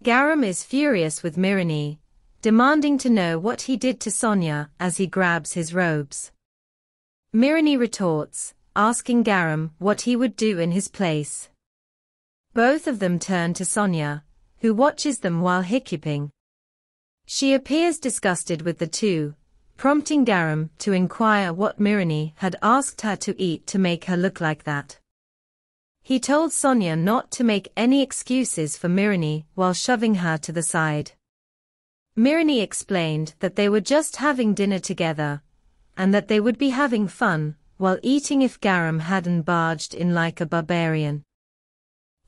Garam is furious with Mirani, demanding to know what he did to Sonia as he grabs his robes. Mirani retorts, asking Garam what he would do in his place. Both of them turn to Sonia, who watches them while hiccuping. She appears disgusted with the two, prompting Garam to inquire what Mirani had asked her to eat to make her look like that. He told Sonia not to make any excuses for Mirani while shoving her to the side. Mirani explained that they were just having dinner together, and that they would be having fun while eating if Garam hadn't barged in like a barbarian.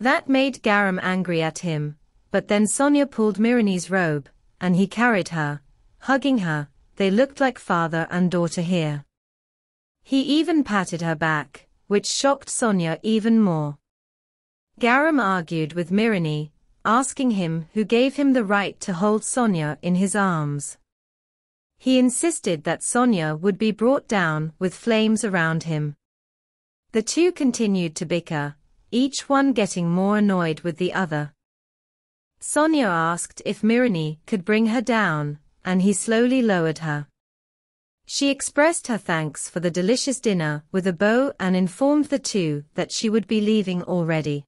That made Garam angry at him, but then Sonia pulled Mirani's robe, and he carried her, hugging her. They looked like father and daughter here. He even patted her back, which shocked Sonia even more. Garam argued with Mirani, asking him who gave him the right to hold Sonia in his arms. He insisted that Sonia would be brought down with flames around him. The two continued to bicker, each one getting more annoyed with the other. Sonia asked if Mirani could bring her down, and he slowly lowered her. She expressed her thanks for the delicious dinner with a bow and informed the two that she would be leaving already.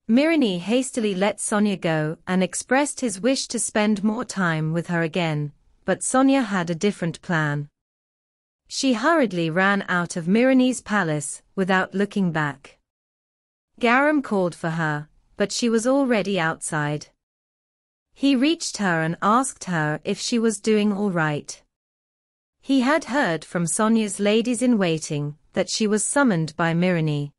Mirani hastily let Sonia go and expressed his wish to spend more time with her again, but Sonia had a different plan. She hurriedly ran out of Mirani's palace without looking back. Garam called for her, but she was already outside. He reached her and asked her if she was doing all right. He had heard from Sonia's ladies-in-waiting that she was summoned by Mirani.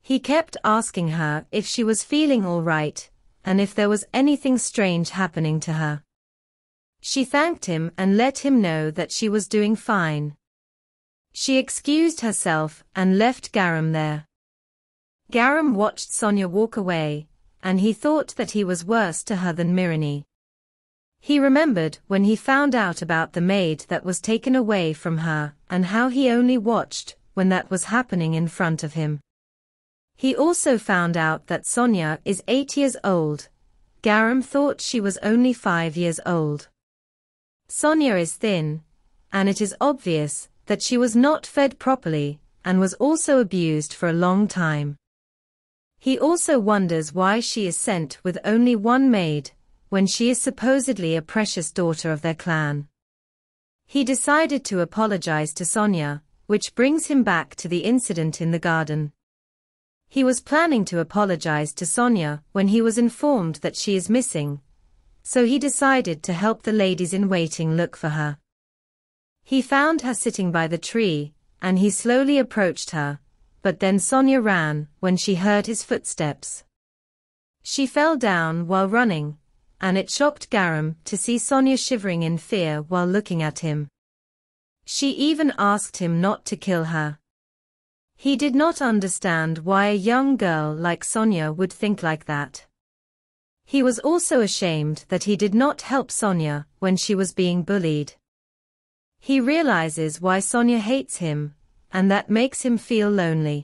He kept asking her if she was feeling all right, and if there was anything strange happening to her. She thanked him and let him know that she was doing fine. She excused herself and left Garam there. Garam watched Sonia walk away, and he thought that he was worse to her than Mirani. He remembered when he found out about the maid that was taken away from her and how he only watched when that was happening in front of him. He also found out that Sonia is 8 years old. Garam thought she was only 5 years old. Sonia is thin, and it is obvious that she was not fed properly and was also abused for a long time. He also wonders why she is sent with only one maid, when she is supposedly a precious daughter of their clan. He decided to apologize to Sonia, which brings him back to the incident in the garden. He was planning to apologize to Sonia when he was informed that she is missing, so he decided to help the ladies-in-waiting look for her. He found her sitting by the tree, and he slowly approached her, but then Sonia ran when she heard his footsteps. She fell down while running, and it shocked Garam to see Sonia shivering in fear while looking at him. She even asked him not to kill her. He did not understand why a young girl like Sonia would think like that. He was also ashamed that he did not help Sonia when she was being bullied. He realizes why Sonia hates him, and that makes him feel lonely.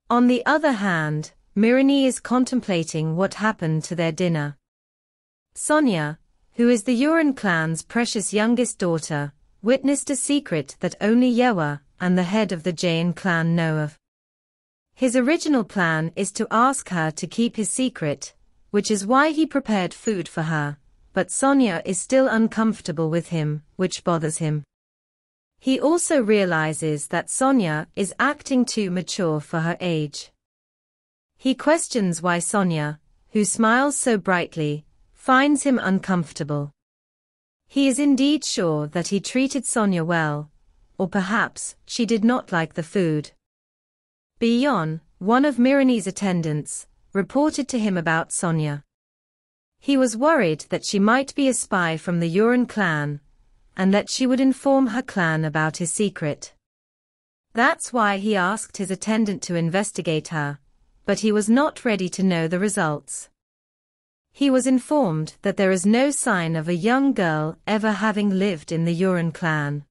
On the other hand, Mirani is contemplating what happened to their dinner. Sonia, who is the Uran clan's precious youngest daughter, witnessed a secret that only Yewa and the head of the Jain clan know of. His original plan is to ask her to keep his secret, which is why he prepared food for her, but Sonia is still uncomfortable with him, which bothers him. He also realizes that Sonia is acting too mature for her age. He questions why Sonia, who smiles so brightly, finds him uncomfortable. He is indeed sure that he treated Sonia well, or perhaps she did not like the food. Bion, one of Mirani's attendants, reported to him about Sonia. He was worried that she might be a spy from the Uran clan, and that she would inform her clan about his secret. That's why he asked his attendant to investigate her, but he was not ready to know the results. He was informed that there is no sign of a young girl ever having lived in the Uran clan.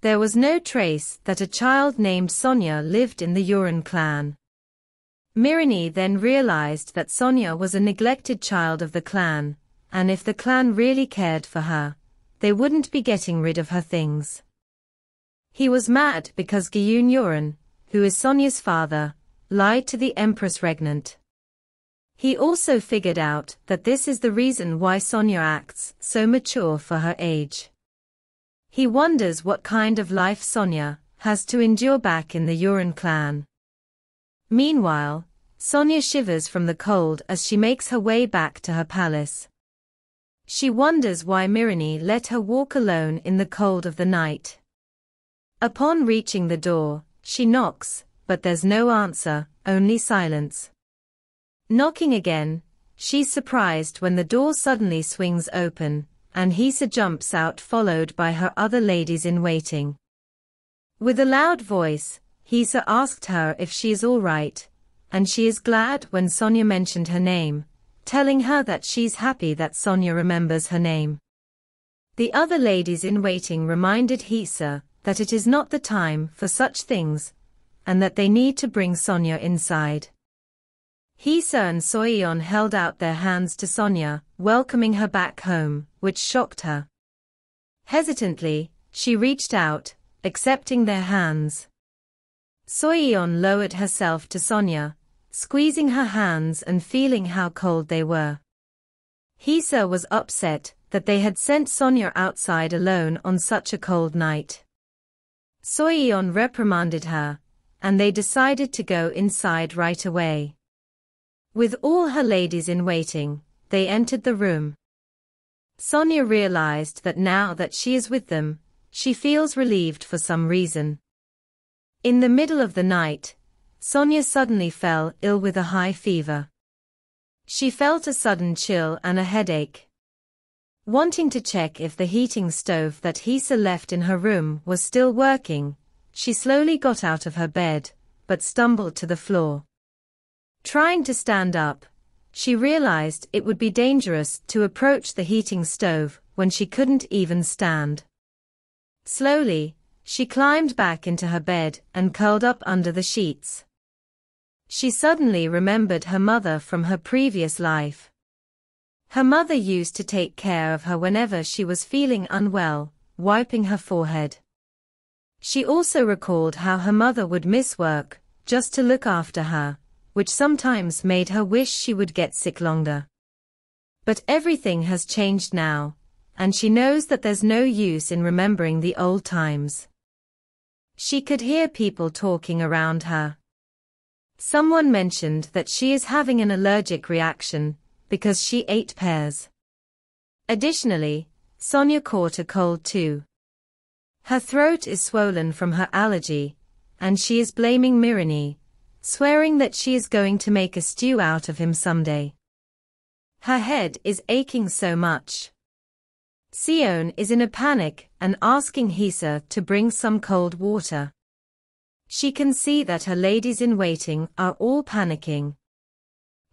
There was no trace that a child named Sonia lived in the Uran clan. Mirani then realized that Sonia was a neglected child of the clan, and if the clan really cared for her, they wouldn't be getting rid of her things. He was mad because Gyun Yoren, who is Sonia's father, lied to the Empress Regnant. He also figured out that this is the reason why Sonia acts so mature for her age. He wonders what kind of life Sonia has to endure back in the Yoren clan. Meanwhile, Sonia shivers from the cold as she makes her way back to her palace. She wonders why Mirani let her walk alone in the cold of the night. Upon reaching the door, she knocks, but there's no answer, only silence. Knocking again, she's surprised when the door suddenly swings open, and Hisa jumps out followed by her other ladies-in-waiting. With a loud voice, Hisa asked her if she is all right, and she is glad when Sonia mentioned her name, telling her that she's happy that Sonia remembers her name. The other ladies-in-waiting reminded Hisa that it is not the time for such things, and that they need to bring Sonia inside. Hisa and Soyeon held out their hands to Sonia, welcoming her back home, which shocked her. Hesitantly, she reached out, accepting their hands. Soyeon lowered herself to Sonia, squeezing her hands and feeling how cold they were. Hisa was upset that they had sent Sonia outside alone on such a cold night. Soyeon reprimanded her, and they decided to go inside right away. With all her ladies-in-waiting, they entered the room. Sonia realized that now that she is with them, she feels relieved for some reason. In the middle of the night, Sonia suddenly fell ill with a high fever. She felt a sudden chill and a headache. Wanting to check if the heating stove that Hisa left in her room was still working, she slowly got out of her bed, but stumbled to the floor. Trying to stand up, she realized it would be dangerous to approach the heating stove when she couldn't even stand. Slowly, she climbed back into her bed and curled up under the sheets. She suddenly remembered her mother from her previous life. Her mother used to take care of her whenever she was feeling unwell, wiping her forehead. She also recalled how her mother would miss work, just to look after her, which sometimes made her wish she would get sick longer. But everything has changed now, and she knows that there's no use in remembering the old times. She could hear people talking around her. Someone mentioned that she is having an allergic reaction, because she ate pears. Additionally, Sonia caught a cold too. Her throat is swollen from her allergy, and she is blaming Mirani, swearing that she is going to make a stew out of him someday. Her head is aching so much. Seon is in a panic and asking Hisa to bring some cold water. She can see that her ladies-in-waiting are all panicking.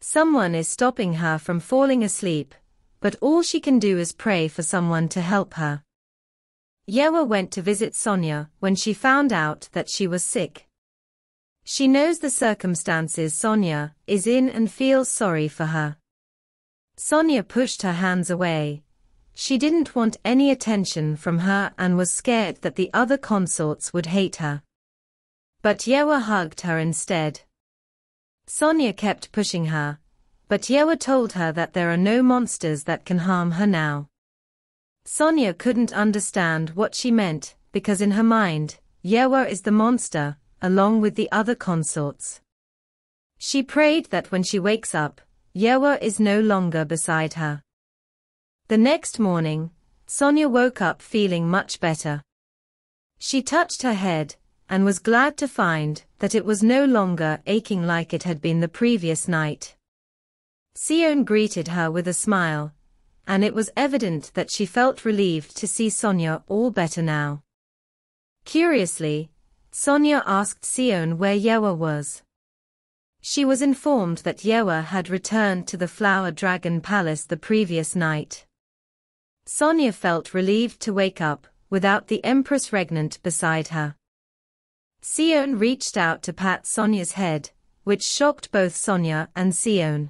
Someone is stopping her from falling asleep, but all she can do is pray for someone to help her. Yewa went to visit Sonia when she found out that she was sick. She knows the circumstances Sonia is in and feels sorry for her. Sonia pushed her hands away. She didn't want any attention from her and was scared that the other consorts would hate her. But Yewa hugged her instead. Sonia kept pushing her, but Yewa told her that there are no monsters that can harm her now. Sonia couldn't understand what she meant, because in her mind, Yewa is the monster, along with the other consorts. She prayed that when she wakes up, Yewa is no longer beside her. The next morning, Sonia woke up feeling much better. She touched her head, and was glad to find that it was no longer aching like it had been the previous night. Seon greeted her with a smile, and it was evident that she felt relieved to see Sonia all better now. Curiously, Sonia asked Seon where Yewa was. She was informed that Yewa had returned to the Flower Dragon Palace the previous night. Sonia felt relieved to wake up, without the Empress Regnant beside her. Seon reached out to pat Sonia's head, which shocked both Sonia and Sion.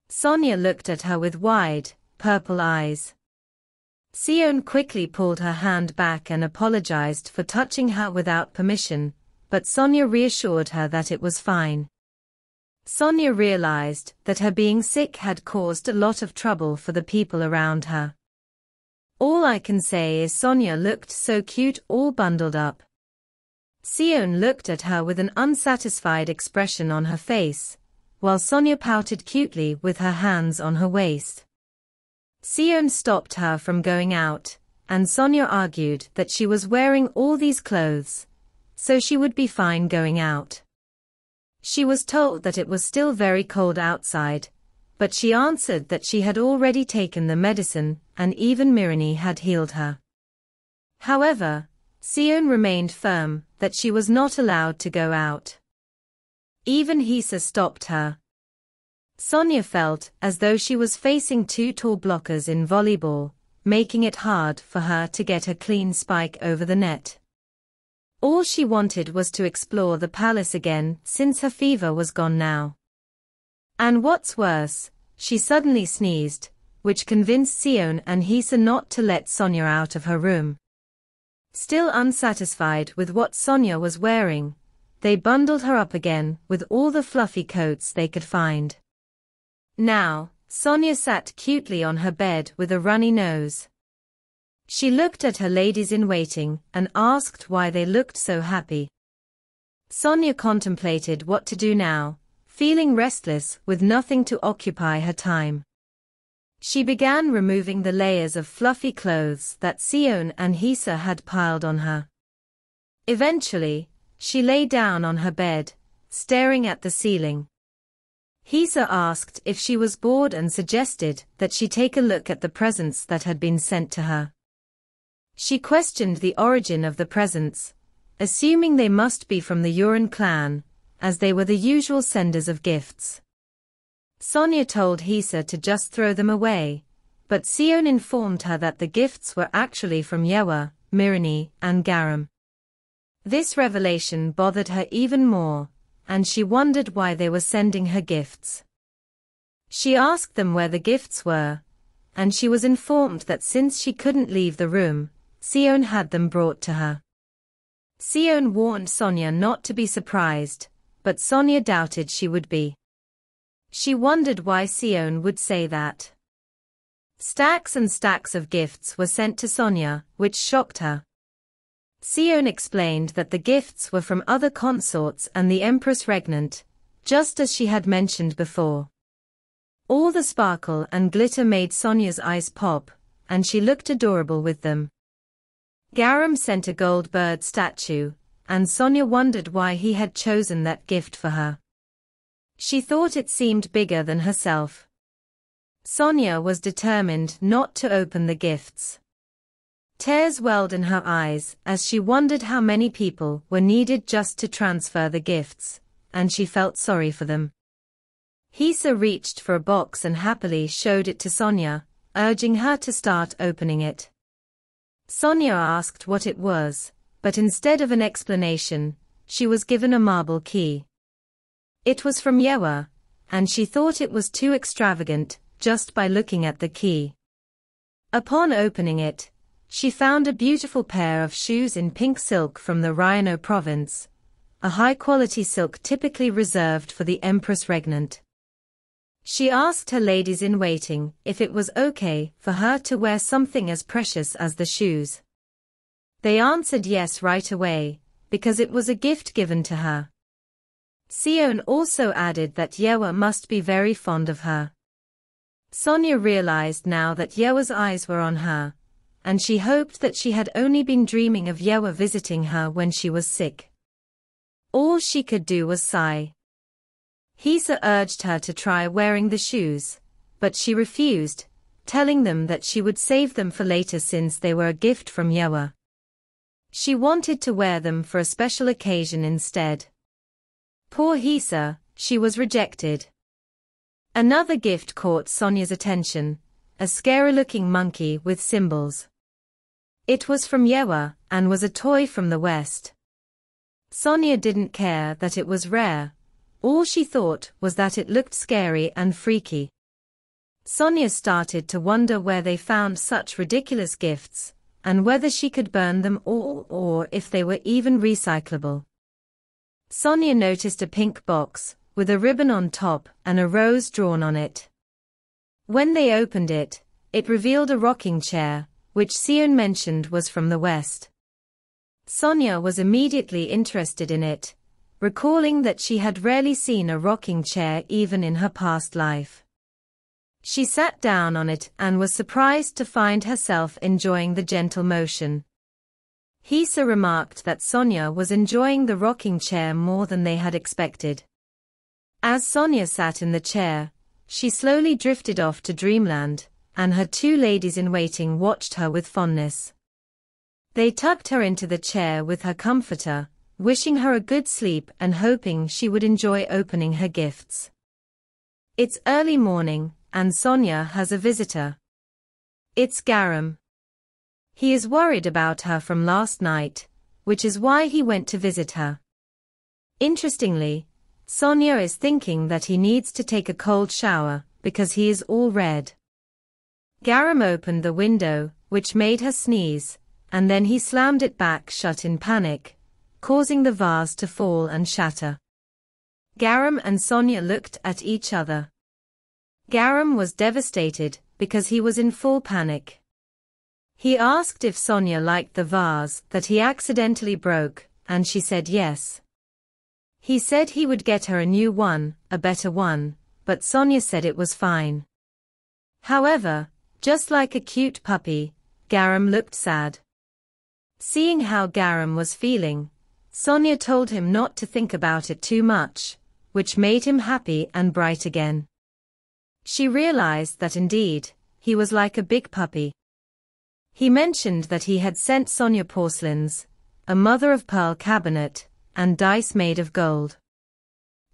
Sonia looked at her with wide, purple eyes. Sion quickly pulled her hand back and apologized for touching her without permission, but Sonia reassured her that it was fine. Sonia realized that her being sick had caused a lot of trouble for the people around her. All I can say is Sonia looked so cute all bundled up. Sion looked at her with an unsatisfied expression on her face, while Sonia pouted cutely with her hands on her waist. Sion stopped her from going out, and Sonia argued that she was wearing all these clothes, so she would be fine going out. She was told that it was still very cold outside, but she answered that she had already taken the medicine and even Mirini had healed her. However, Sion remained firm that she was not allowed to go out. Even Hisa stopped her. Sonia felt as though she was facing two tall blockers in volleyball, making it hard for her to get a clean spike over the net. All she wanted was to explore the palace again since her fever was gone now. And what's worse, she suddenly sneezed, which convinced Sion and Hisa not to let Sonia out of her room. Still unsatisfied with what Sonia was wearing, they bundled her up again with all the fluffy coats they could find. Now, Sonia sat cutely on her bed with a runny nose. She looked at her ladies-in-waiting and asked why they looked so happy. Sonia contemplated what to do now, feeling restless with nothing to occupy her time. She began removing the layers of fluffy clothes that Sion and Hisa had piled on her. Eventually, she lay down on her bed, staring at the ceiling. Hisa asked if she was bored and suggested that she take a look at the presents that had been sent to her. She questioned the origin of the presents, assuming they must be from the Uran clan, as they were the usual senders of gifts. Sonia told Hisa to just throw them away, but Sion informed her that the gifts were actually from Yewa, Mirini, and Garam. This revelation bothered her even more, and she wondered why they were sending her gifts. She asked them where the gifts were, and she was informed that since she couldn't leave the room, Sion had them brought to her. Sion warned Sonia not to be surprised, but Sonia doubted she would be. She wondered why Sion would say that. Stacks and stacks of gifts were sent to Sonia, which shocked her. Sion explained that the gifts were from other consorts and the Empress Regnant, just as she had mentioned before. All the sparkle and glitter made Sonia's eyes pop, and she looked adorable with them. Garam sent a gold bird statue, and Sonia wondered why he had chosen that gift for her. She thought it seemed bigger than herself. Sonia was determined not to open the gifts. Tears welled in her eyes as she wondered how many people were needed just to transfer the gifts, and she felt sorry for them. Hisa reached for a box and happily showed it to Sonia, urging her to start opening it. Sonia asked what it was, but instead of an explanation, she was given a marble key. It was from Yewa, and she thought it was too extravagant just by looking at the key. Upon opening it, she found a beautiful pair of shoes in pink silk from the Rhino province, a high-quality silk typically reserved for the Empress Regnant. She asked her ladies-in-waiting if it was okay for her to wear something as precious as the shoes. They answered yes right away, because it was a gift given to her. Sion also added that Yewa must be very fond of her. Sonia realized now that Yewa's eyes were on her, and she hoped that she had only been dreaming of Yewa visiting her when she was sick. All she could do was sigh. Hisa urged her to try wearing the shoes, but she refused, telling them that she would save them for later since they were a gift from Yewa. She wanted to wear them for a special occasion instead. Poor Hisa, she was rejected. Another gift caught Sonia's attention, a scary-looking monkey with symbols. It was from Yewa, and was a toy from the West. Sonia didn't care that it was rare, All she thought was that it looked scary and freaky. Sonia started to wonder where they found such ridiculous gifts, and whether she could burn them all or if they were even recyclable. Sonia noticed a pink box, with a ribbon on top and a rose drawn on it. When they opened it, it revealed a rocking chair, which Sion mentioned was from the West. Sonia was immediately interested in it, recalling that she had rarely seen a rocking chair even in her past life. She sat down on it and was surprised to find herself enjoying the gentle motion. Hisa remarked that Sonia was enjoying the rocking chair more than they had expected. As Sonia sat in the chair, she slowly drifted off to dreamland, and her two ladies-in-waiting watched her with fondness. They tucked her into the chair with her comforter, wishing her a good sleep and hoping she would enjoy opening her gifts. It's early morning, and Sonia has a visitor. It's Garam. He is worried about her from last night, which is why he went to visit her. Interestingly, Sonia is thinking that he needs to take a cold shower, because he is all red. Garam opened the window, which made her sneeze, and then he slammed it back shut in panic, causing the vase to fall and shatter. Garam and Sonia looked at each other. Garam was devastated, because he was in full panic. He asked if Sonia liked the vase that he accidentally broke, and she said yes. He said he would get her a new one, a better one, but Sonia said it was fine. However, just like a cute puppy, Garam looked sad. Seeing how Garam was feeling, Sonia told him not to think about it too much, which made him happy and bright again. She realized that indeed, he was like a big puppy. He mentioned that he had sent Sonia porcelains, a mother-of-pearl cabinet, and dice made of gold.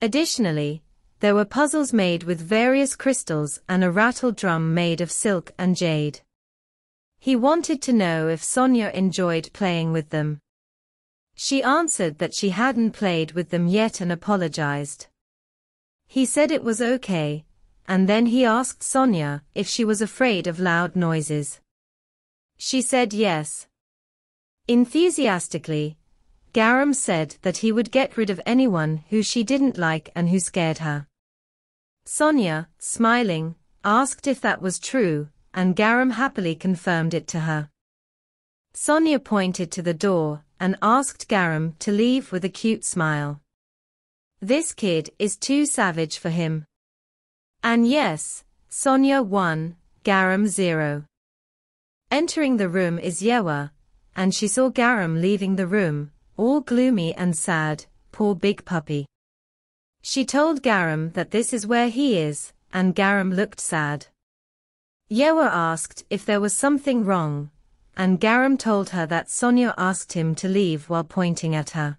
Additionally, there were puzzles made with various crystals and a rattle drum made of silk and jade. He wanted to know if Sonia enjoyed playing with them. She answered that she hadn't played with them yet and apologized. He said it was okay, and then he asked Sonia if she was afraid of loud noises. She said yes. Enthusiastically, Garam said that he would get rid of anyone who she didn't like and who scared her. Sonia, smiling, asked if that was true, and Garam happily confirmed it to her. Sonia pointed to the door and asked Garam to leave with a cute smile. This kid is too savage for him. And yes, Sonia 1, Garam 0. Entering the room is Yewa, and she saw Garam leaving the room, all gloomy and sad, poor big puppy. She told Garam that this is where he is, and Garam looked sad. Yewa asked if there was something wrong, and Garam told her that Sonia asked him to leave while pointing at her.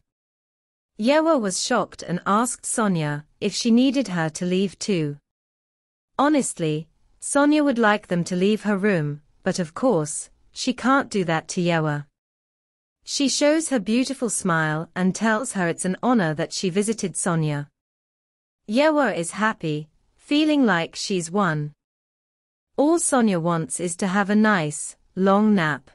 Yewa was shocked and asked Sonia if she needed her to leave too. Honestly, Sonia would like them to leave her room, but of course, she can't do that to Yewa. She shows her beautiful smile and tells her it's an honor that she visited Sonia. Yewa is happy, feeling like she's won. All Sonia wants is to have a nice, long nap.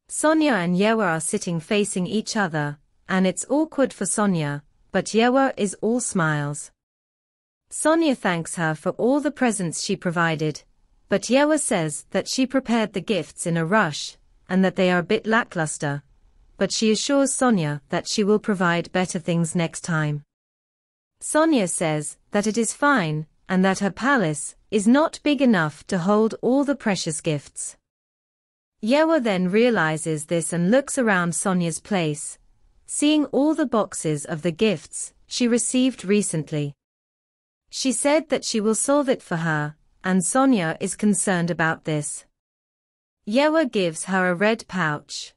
Sonia and Yewa are sitting facing each other, and it's awkward for Sonia, but Yewa is all smiles. Sonia thanks her for all the presents she provided, but Yewa says that she prepared the gifts in a rush, and that they are a bit lackluster, but she assures Sonia that she will provide better things next time. Sonia says that it is fine, and that her palace is not big enough to hold all the precious gifts. Yewa then realizes this and looks around Sonia's place, seeing all the boxes of the gifts she received recently. She said that she will solve it for her, and Sonia is concerned about this. Yewa gives her a red pouch.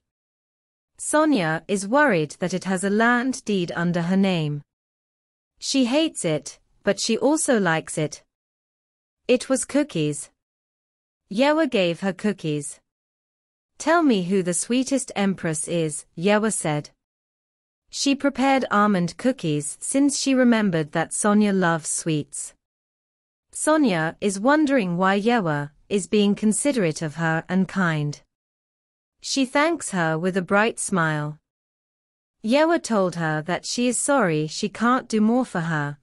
Sonia is worried that it has a land deed under her name. She hates it, but she also likes it. It was cookies. Yewa gave her cookies. Tell me who the sweetest empress is, Yewa said. She prepared almond cookies since she remembered that Sonia loves sweets. Sonia is wondering why Yewa is being considerate of her and kind. She thanks her with a bright smile. Yewa told her that she is sorry she can't do more for her,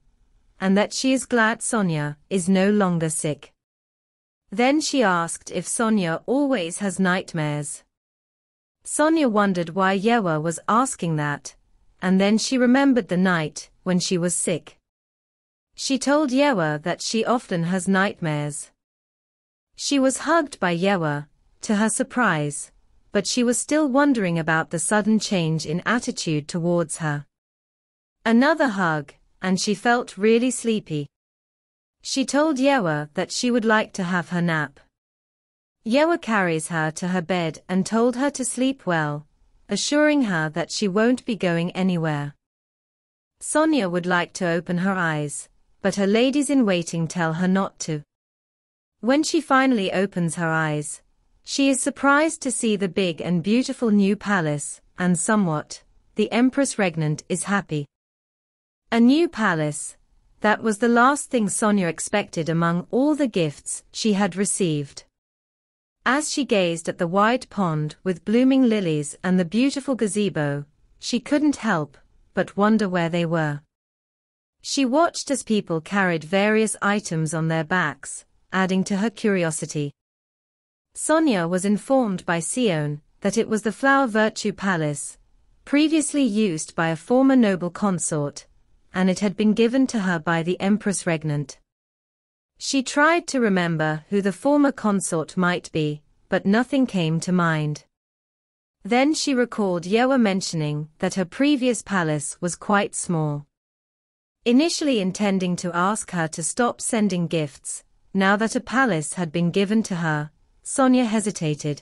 and that she is glad Sonia is no longer sick. Then she asked if Sonia always has nightmares. Sonia wondered why Yewa was asking that, and then she remembered the night when she was sick. She told Yewa that she often has nightmares. She was hugged by Yewa, to her surprise, but she was still wondering about the sudden change in attitude towards her. Another hug, and she felt really sleepy. She told Yewa that she would like to have her nap. Yewa carries her to her bed and told her to sleep well, assuring her that she won't be going anywhere. Sonia would like to open her eyes, but her ladies-in-waiting tell her not to. When she finally opens her eyes, she is surprised to see the big and beautiful new palace, and somewhat, the Empress Regnant is happy. A new palace, that was the last thing Sonia expected among all the gifts she had received. As she gazed at the wide pond with blooming lilies and the beautiful gazebo, she couldn't help but wonder where they were. She watched as people carried various items on their backs, adding to her curiosity. Sonia was informed by Sion that it was the Flower Virtue Palace, previously used by a former noble consort, and it had been given to her by the Empress Regnant. She tried to remember who the former consort might be, but nothing came to mind. Then she recalled Yewa mentioning that her previous palace was quite small. Initially intending to ask her to stop sending gifts, now that a palace had been given to her, Sonia hesitated.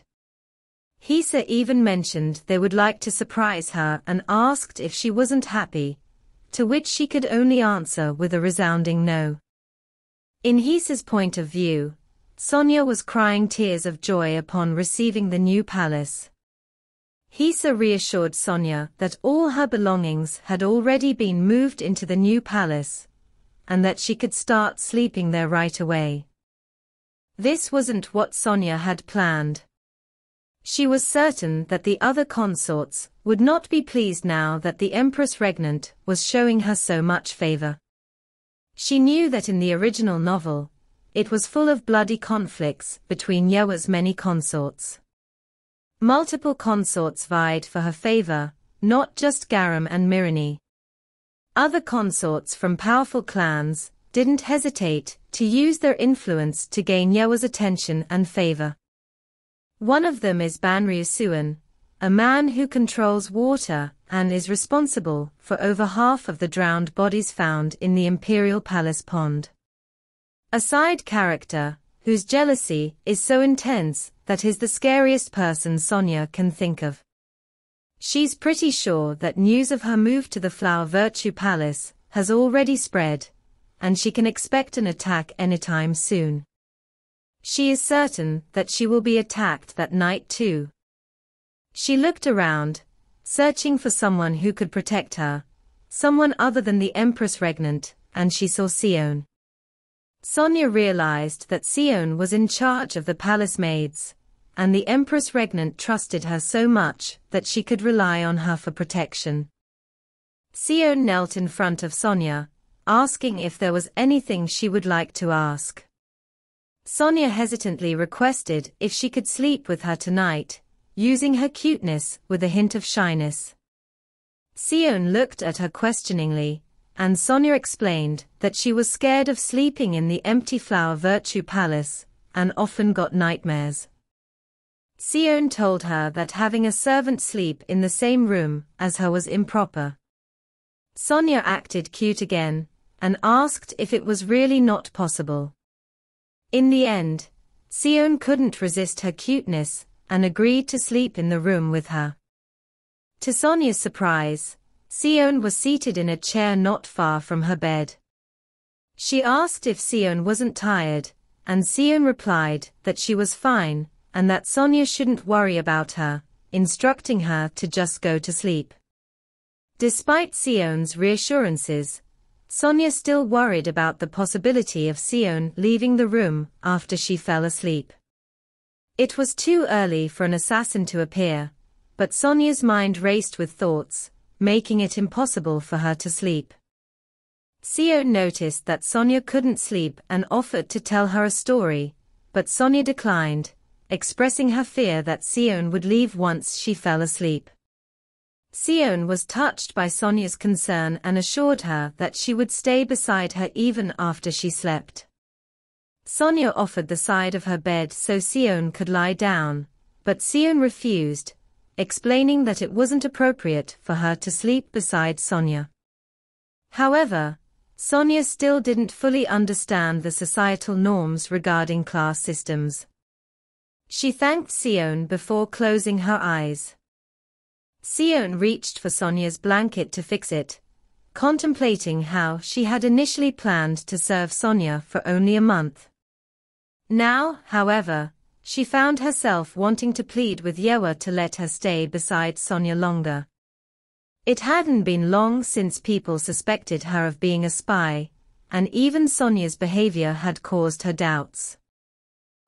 Hisa even mentioned they would like to surprise her and asked if she wasn't happy, to which she could only answer with a resounding no. In Hisa's point of view, Sonia was crying tears of joy upon receiving the new palace. Hisa reassured Sonia that all her belongings had already been moved into the new palace, and that she could start sleeping there right away. This wasn't what Sonia had planned. She was certain that the other consorts would not be pleased now that the Empress Regnant was showing her so much favor. She knew that in the original novel, it was full of bloody conflicts between Yewa's many consorts. Multiple consorts vied for her favor, not just Garam and Mirani. Other consorts from powerful clans didn't hesitate to use their influence to gain Yewa's attention and favor. One of them is Banryusuan, a man who controls water and is responsible for over half of the drowned bodies found in the Imperial Palace pond. A side character, whose jealousy is so intense that he's the scariest person Sonia can think of. She's pretty sure that news of her move to the Flower Virtue Palace has already spread, and she can expect an attack anytime soon. She is certain that she will be attacked that night too. She looked around, searching for someone who could protect her, someone other than the Empress Regnant, and she saw Sion. Sonia realized that Sion was in charge of the palace maids, and the Empress Regnant trusted her so much that she could rely on her for protection. Sion knelt in front of Sonia, asking if there was anything she would like to ask. Sonia hesitantly requested if she could sleep with her tonight, using her cuteness with a hint of shyness. Sion looked at her questioningly, and Sonia explained that she was scared of sleeping in the empty Flower Virtue Palace, and often got nightmares. Sion told her that having a servant sleep in the same room as her was improper. Sonia acted cute again, and asked if it was really not possible. In the end, Sion couldn't resist her cuteness, and agreed to sleep in the room with her. To Sonia's surprise, Sion was seated in a chair not far from her bed. She asked if Sion wasn't tired, and Sion replied that she was fine, and that Sonia shouldn't worry about her, instructing her to just go to sleep. Despite Sion's reassurances, Sonia still worried about the possibility of Sion leaving the room after she fell asleep. It was too early for an assassin to appear, but Sonia's mind raced with thoughts, making it impossible for her to sleep. Sion noticed that Sonia couldn't sleep and offered to tell her a story, but Sonia declined, expressing her fear that Sion would leave once she fell asleep. Sion was touched by Sonia's concern and assured her that she would stay beside her even after she slept. Sonia offered the side of her bed so Sion could lie down, but Sion refused, explaining that it wasn't appropriate for her to sleep beside Sonia. However, Sonia still didn't fully understand the societal norms regarding class systems. She thanked Sion before closing her eyes. Sion reached for Sonia's blanket to fix it, contemplating how she had initially planned to serve Sonia for only a month. Now, however, she found herself wanting to plead with Yewa to let her stay beside Sonia longer. It hadn't been long since people suspected her of being a spy, and even Sonia's behavior had caused her doubts.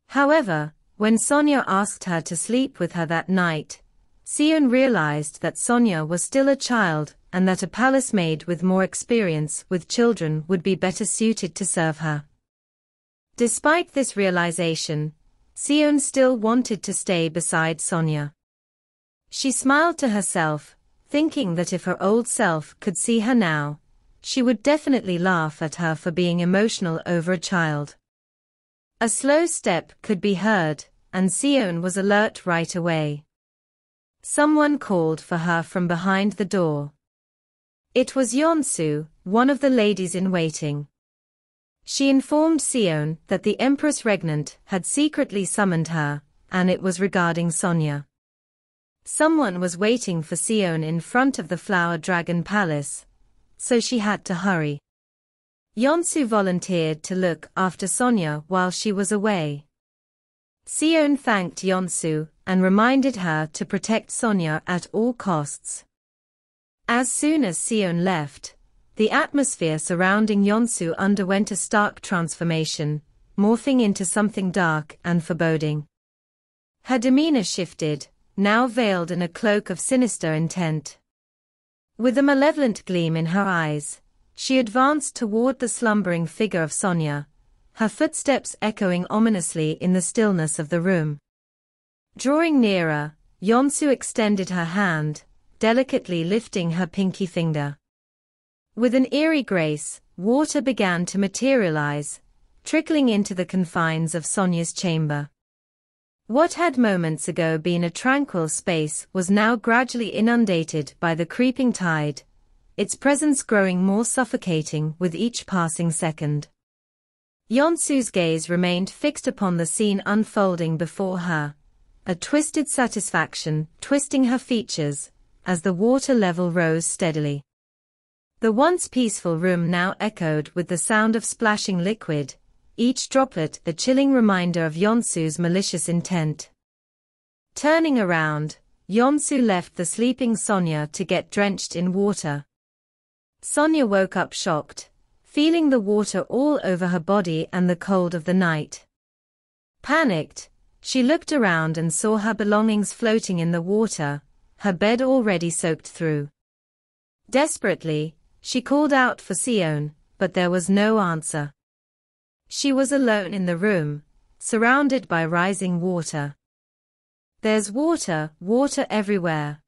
However, when Sonia asked her to sleep with her that night, Sion realized that Sonia was still a child and that a palace maid with more experience with children would be better suited to serve her. Despite this realization, Sion still wanted to stay beside Sonia. She smiled to herself, thinking that if her old self could see her now, she would definitely laugh at her for being emotional over a child. A slow step could be heard, and Sion was alert right away. Someone called for her from behind the door. It was Yeonsu, one of the ladies in waiting. She informed Sion that the Empress Regnant had secretly summoned her, and it was regarding Sonia. Someone was waiting for Sion in front of the Flower Dragon Palace, so she had to hurry. Yeonsu volunteered to look after Sonia while she was away. Sion thanked Yeonsu and reminded her to protect Sonia at all costs. As soon as Sion left, the atmosphere surrounding Yeonsu underwent a stark transformation, morphing into something dark and foreboding. Her demeanor shifted, now veiled in a cloak of sinister intent. With a malevolent gleam in her eyes, she advanced toward the slumbering figure of Sonia, her footsteps echoing ominously in the stillness of the room. Drawing nearer, Yeonsu extended her hand, delicately lifting her pinky finger. With an eerie grace, water began to materialize, trickling into the confines of Sonia's chamber. What had moments ago been a tranquil space was now gradually inundated by the creeping tide, its presence growing more suffocating with each passing second. Yeonsu's gaze remained fixed upon the scene unfolding before her, a twisted satisfaction twisting her features as the water level rose steadily. The once peaceful room now echoed with the sound of splashing liquid, each droplet a chilling reminder of Yeonsu's malicious intent. Turning around, Yeonsu left the sleeping Sonia to get drenched in water. Sonia woke up shocked, feeling the water all over her body and the cold of the night. Panicked, she looked around and saw her belongings floating in the water, her bed already soaked through. Desperately, she called out for Sion, but there was no answer. She was alone in the room, surrounded by rising water. "There's water, water everywhere."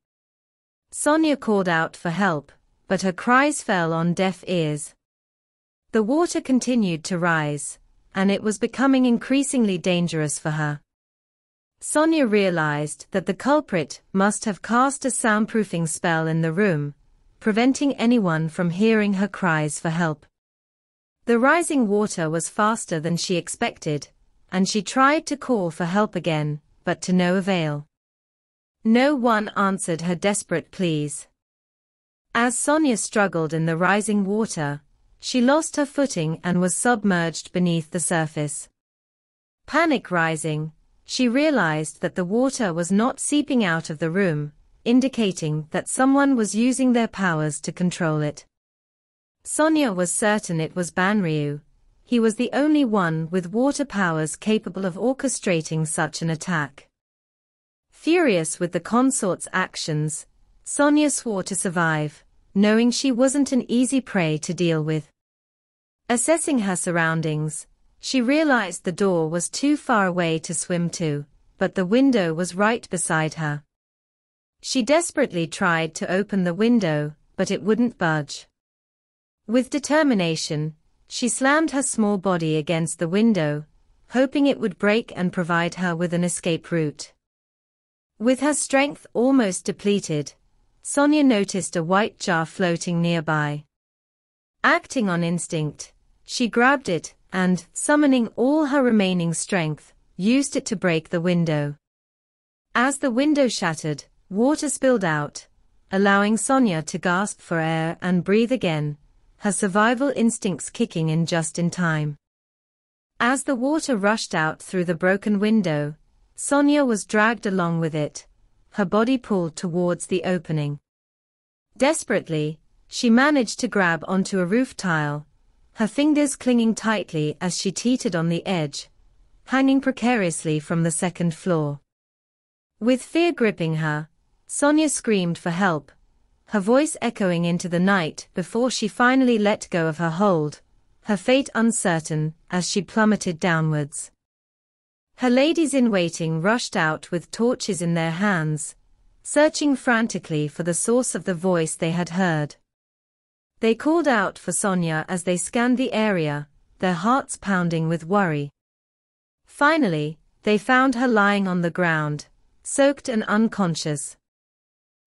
Sonia called out for help, but her cries fell on deaf ears. The water continued to rise, and it was becoming increasingly dangerous for her. Sonia realized that the culprit must have cast a soundproofing spell in the room, preventing anyone from hearing her cries for help. The rising water was faster than she expected, and she tried to call for help again, but to no avail. No one answered her desperate pleas. As Sonia struggled in the rising water, she lost her footing and was submerged beneath the surface. Panic rising, she realized that the water was not seeping out of the room, indicating that someone was using their powers to control it. Sonia was certain it was Banryu. He was the only one with water powers capable of orchestrating such an attack. Furious with the consort's actions, Sonia swore to survive, knowing she wasn't an easy prey to deal with. Assessing her surroundings, she realized the door was too far away to swim to, but the window was right beside her. She desperately tried to open the window, but it wouldn't budge. With determination, she slammed her small body against the window, hoping it would break and provide her with an escape route. With her strength almost depleted, Sonia noticed a white jar floating nearby. Acting on instinct, she grabbed it and, summoning all her remaining strength, used it to break the window. As the window shattered, water spilled out, allowing Sonia to gasp for air and breathe again, her survival instincts kicking in just in time. As the water rushed out through the broken window, Sonia was dragged along with it, her body pulled towards the opening. Desperately, she managed to grab onto a roof tile, her fingers clinging tightly as she teetered on the edge, hanging precariously from the second floor. With fear gripping her, Sonia screamed for help, her voice echoing into the night before she finally let go of her hold, her fate uncertain as she plummeted downwards. Her ladies-in-waiting rushed out with torches in their hands, searching frantically for the source of the voice they had heard. They called out for Sonia as they scanned the area, their hearts pounding with worry. Finally, they found her lying on the ground, soaked and unconscious.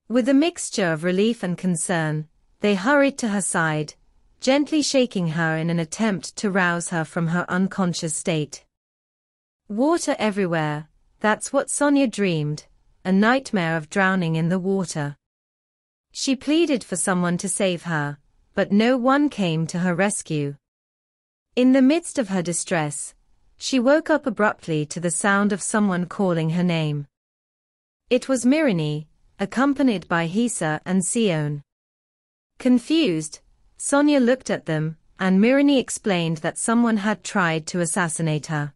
With a mixture of relief and concern, they hurried to her side, gently shaking her in an attempt to rouse her from her unconscious state. Water everywhere, that's what Sonia dreamed, a nightmare of drowning in the water. She pleaded for someone to save her, but no one came to her rescue. In the midst of her distress, she woke up abruptly to the sound of someone calling her name. It was Mirini, accompanied by Hisa and Sion. Confused, Sonia looked at them, and Mirini explained that someone had tried to assassinate her.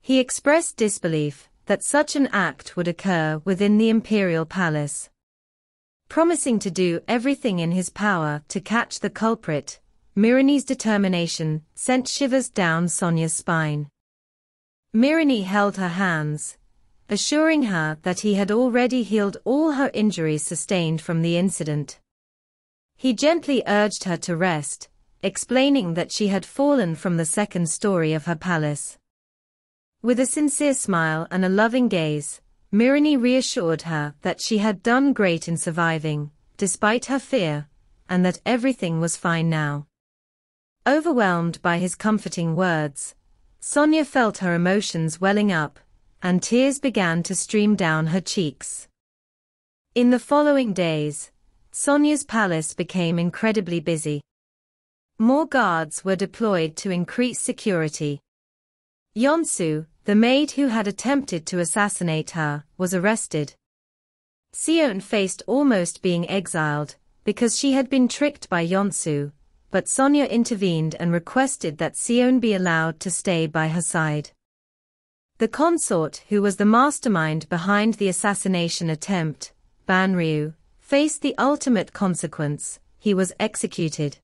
He expressed disbelief that such an act would occur within the imperial palace. Promising to do everything in his power to catch the culprit, Mirini's determination sent shivers down Sonia's spine. Mirini held her hands, assuring her that he had already healed all her injuries sustained from the incident. He gently urged her to rest, explaining that she had fallen from the second story of her palace. With a sincere smile and a loving gaze, Mirini reassured her that she had done great in surviving, despite her fear, and that everything was fine now. Overwhelmed by his comforting words, Sonia felt her emotions welling up, and tears began to stream down her cheeks. In the following days, Sonia's palace became incredibly busy. More guards were deployed to increase security. Yonsu, the maid who had attempted to assassinate her, was arrested. Sion faced almost being exiled, because she had been tricked by Yonsu, but Sonia intervened and requested that Sion be allowed to stay by her side. The consort who was the mastermind behind the assassination attempt, Banryu, faced the ultimate consequence: he was executed.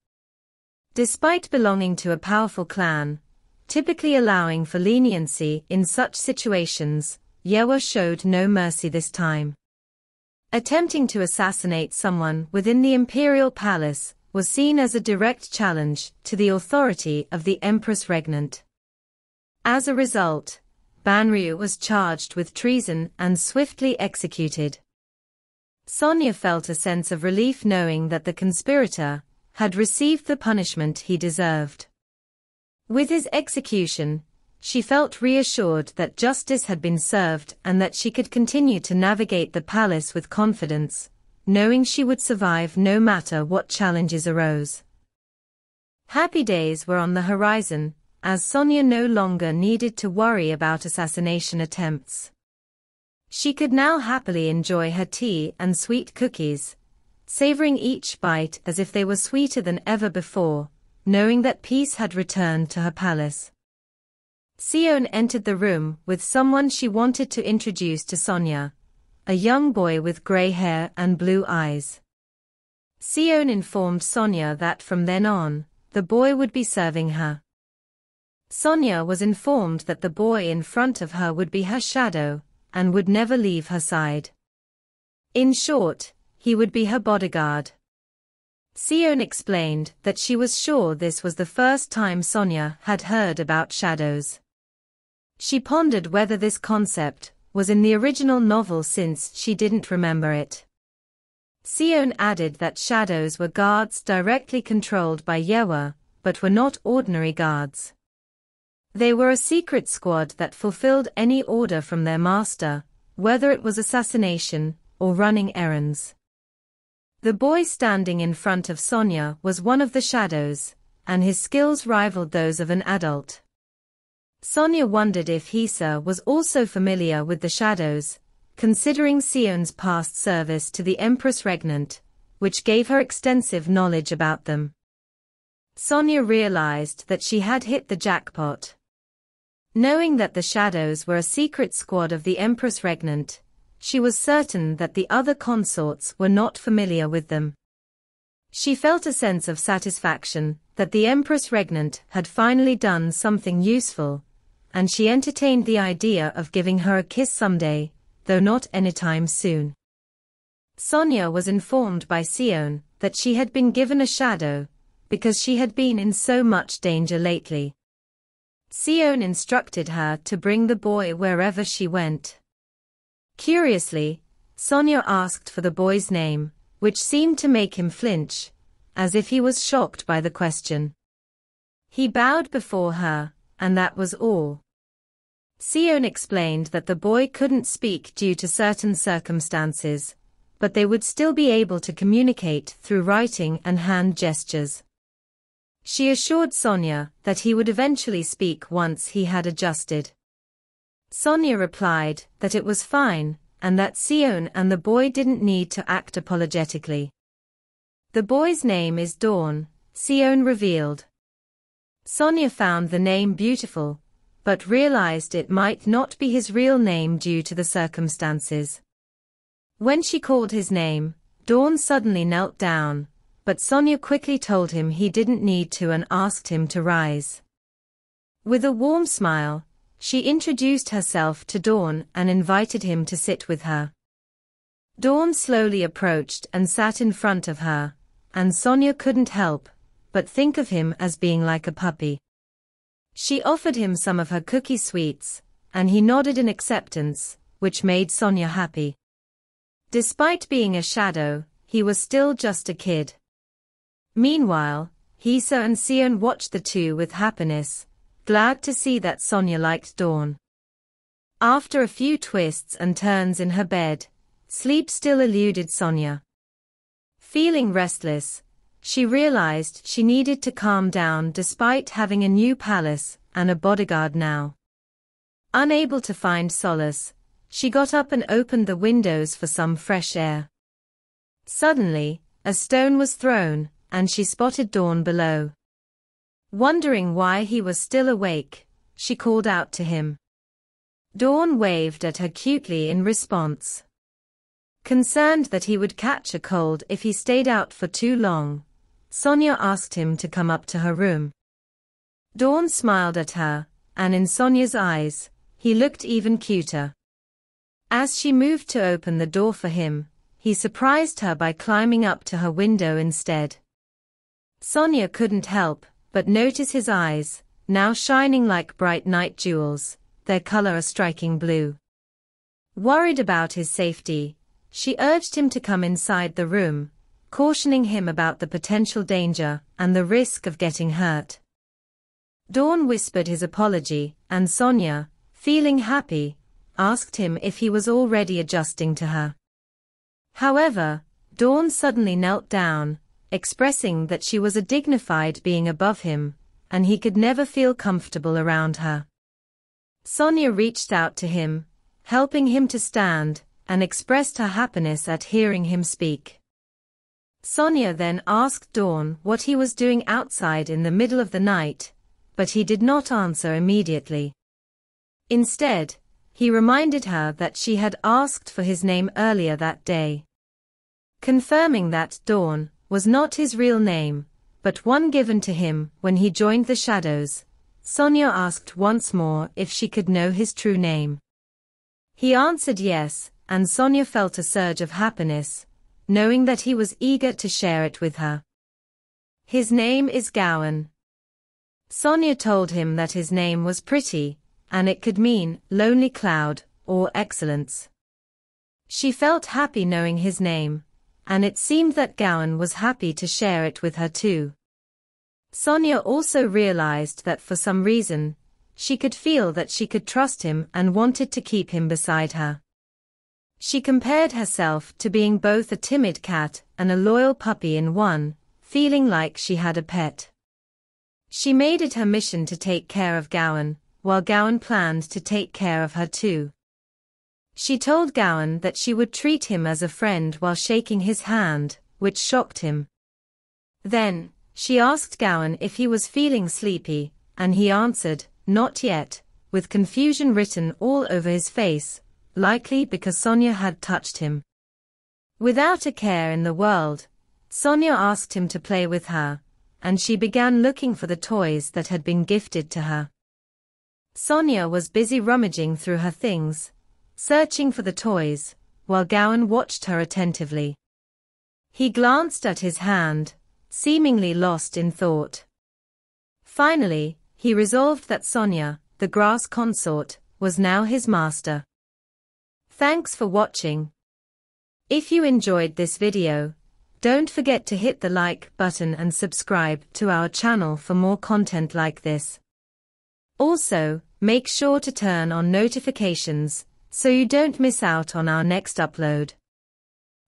Despite belonging to a powerful clan, typically allowing for leniency in such situations, Yewa showed no mercy this time. Attempting to assassinate someone within the imperial palace was seen as a direct challenge to the authority of the Empress Regnant. As a result, Banryu was charged with treason and swiftly executed. Sonia felt a sense of relief knowing that the conspirator had received the punishment he deserved. With his execution, she felt reassured that justice had been served and that she could continue to navigate the palace with confidence, knowing she would survive no matter what challenges arose. Happy days were on the horizon, as Sonia no longer needed to worry about assassination attempts. She could now happily enjoy her tea and sweet cookies, savoring each bite as if they were sweeter than ever before, knowing that peace had returned to her palace. Sion entered the room with someone she wanted to introduce to Sonia, a young boy with grey hair and blue eyes. Sion informed Sonia that from then on, the boy would be serving her. Sonia was informed that the boy in front of her would be her shadow, and would never leave her side. In short, he would be her bodyguard. Sion explained that she was sure this was the first time Sonia had heard about shadows. She pondered whether this concept was in the original novel since she didn't remember it. Sion added that shadows were guards directly controlled by Yewa, but were not ordinary guards. They were a secret squad that fulfilled any order from their master, whether it was assassination or running errands. The boy standing in front of Sonia was one of the shadows, and his skills rivaled those of an adult. Sonia wondered if Hisa was also familiar with the shadows, considering Sion's past service to the Empress Regnant, which gave her extensive knowledge about them. Sonia realized that she had hit the jackpot. Knowing that the shadows were a secret squad of the Empress Regnant, she was certain that the other consorts were not familiar with them. She felt a sense of satisfaction that the Empress Regnant had finally done something useful, and she entertained the idea of giving her a kiss someday, though not anytime soon. Sonia was informed by Sion that she had been given a shadow, because she had been in so much danger lately. Sion instructed her to bring the boy wherever she went. Curiously, Sonia asked for the boy's name, which seemed to make him flinch, as if he was shocked by the question. He bowed before her, and that was all. Sion explained that the boy couldn't speak due to certain circumstances, but they would still be able to communicate through writing and hand gestures. She assured Sonia that he would eventually speak once he had adjusted. Sonia replied that it was fine, and that Sion and the boy didn't need to act apologetically. The boy's name is Dawn, Sion revealed. Sonia found the name beautiful, but realized it might not be his real name due to the circumstances. When she called his name, Dawn suddenly knelt down, but Sonia quickly told him he didn't need to and asked him to rise. With a warm smile, she introduced herself to Dawn and invited him to sit with her. Dawn slowly approached and sat in front of her, and Sonia couldn't help but think of him as being like a puppy. She offered him some of her cookie sweets, and he nodded in acceptance, which made Sonia happy. Despite being a shadow, he was still just a kid. Meanwhile, Hisa and Sion watched the two with happiness, glad to see that Sonia liked Dawn. After a few twists and turns in her bed, sleep still eluded Sonia. Feeling restless, she realized she needed to calm down despite having a new palace and a bodyguard now. Unable to find solace, she got up and opened the windows for some fresh air. Suddenly, a stone was thrown, and she spotted Dawn below. Wondering why he was still awake, she called out to him. Dawn waved at her cutely in response. Concerned that he would catch a cold if he stayed out for too long, Sonia asked him to come up to her room. Dawn smiled at her, and in Sonia's eyes, he looked even cuter. As she moved to open the door for him, he surprised her by climbing up to her window instead. Sonia couldn't help but notice his eyes, now shining like bright night jewels, their color a striking blue. Worried about his safety, she urged him to come inside the room, cautioning him about the potential danger and the risk of getting hurt. Dawn whispered his apology, and Sonia, feeling happy, asked him if he was already adjusting to her. However, Dawn suddenly knelt down, expressing that she was a dignified being above him, and he could never feel comfortable around her. Sonia reached out to him, helping him to stand, and expressed her happiness at hearing him speak. Sonia then asked Dawn what he was doing outside in the middle of the night, but he did not answer immediately. Instead, he reminded her that she had asked for his name earlier that day. Confirming that Dawn was not his real name, but one given to him when he joined the Shadows, Sonia asked once more if she could know his true name. He answered yes, and Sonia felt a surge of happiness, knowing that he was eager to share it with her. His name is Gowan. Sonia told him that his name was pretty, and it could mean lonely cloud or excellence. She felt happy knowing his name, and it seemed that Gowan was happy to share it with her too. Sonia also realized that for some reason, she could feel that she could trust him and wanted to keep him beside her. She compared herself to being both a timid cat and a loyal puppy in one, feeling like she had a pet. She made it her mission to take care of Gowan, while Gowan planned to take care of her too. She told Gowan that she would treat him as a friend while shaking his hand, which shocked him. Then, she asked Gowan if he was feeling sleepy, and he answered, "Not yet," with confusion written all over his face, likely because Sonia had touched him. Without a care in the world, Sonia asked him to play with her, and she began looking for the toys that had been gifted to her. Sonia was busy rummaging through her things, searching for the toys, while Gowan watched her attentively. He glanced at his hand, seemingly lost in thought. Finally, he resolved that Sonia, the grass consort, was now his master. Thanks for watching. If you enjoyed this video, don't forget to hit the like button and subscribe to our channel for more content like this. Also, make sure to turn on notifications so you don't miss out on our next upload.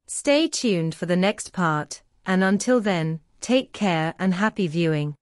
Stay tuned for the next part, and until then, take care and happy viewing.